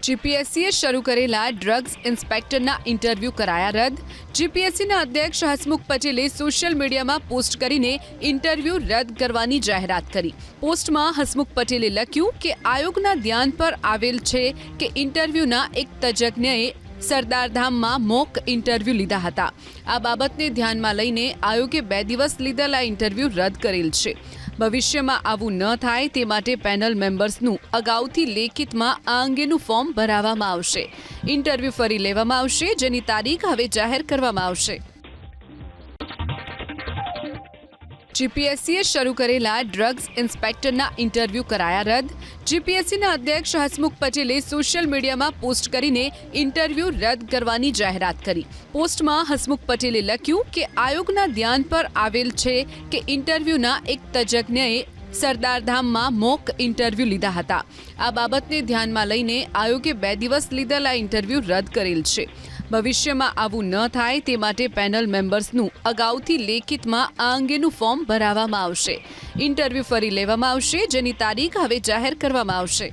જીપીએસસીએ શરૂ કરેલા drugs ઇન્સ્પેક્ટરના interview કરાયા રદ। જીપીએસસીના અધ્યક્ષ હસમુખ પટેલે સોશિયલ મીડિયામાં પોસ્ટ કરીને ઇન્ટરવ્યૂ રદ કરવાની જાહેરાત કરી। પોસ્ટમાં હસમુખ પટેલે લખ્યું કે આયોગના ધ્યાન પર આવેલ છે કે ઇન્ટરવ્યૂના એક તજજ્ઞએ સરદારધામમાં મોક ઇન્ટરવ્યૂ લીધા હતા। આ બાબતને ધ્યાનમાં લઈને આયોગે 2 દિવસ લીધેલા ઇન્ટરવ્યૂ રદ કરેલ છે। ભવિષ્યમાં આવું ન થાય તે માટે પેનલ મેમ્બર્સનું અગાઉથી લેખિતમાં આ અંગેનું ફોર્મ ભરાવવામાં આવશે। ઇન્ટરવ્યૂ ફરી લેવામાં આવશે, જેની તારીખ હવે જાહેર કરવામાં આવશે। જીપીએસસીએ શરૂ કરેલા ડ્રગ્સ ઇન્સ્પેક્ટરના ઇન્ટરવ્યૂ કરાયા રદ। જીપીએસસીના અધ્યક્ષ હસમુખ પટેલે સોશિયલ મીડિયામાં પોસ્ટ કરીને ઇન્ટરવ્યૂ રદ કરવાની જાહેરાત કરી। પોસ્ટમાં હસમુખ પટેલે લખ્યું કે આયોગના ધ્યાન પર આવેલ છે કે ઇન્ટરવ્યૂના એક તજજ્ઞએ સરદારધામમાં મોક ઇન્ટરવ્યૂ લીધા હતા। આ બાબતને ધ્યાનમાં લઈને આયોગે 2 દિવસ લીધેલા ઇન્ટરવ્યૂ રદ કરેલ છે। ભવિષ્યમાં આવું ન થાય તે માટે પેનલ મેમ્બર્સનું અગાઉથી લેખિતમાં આ અંગેનું ફોર્મ ભરાવવામાં આવશે। ઇન્ટરવ્યૂ ફરી લેવામાં આવશે, જેની તારીખ હવે જાહેર કરવામાં આવશે।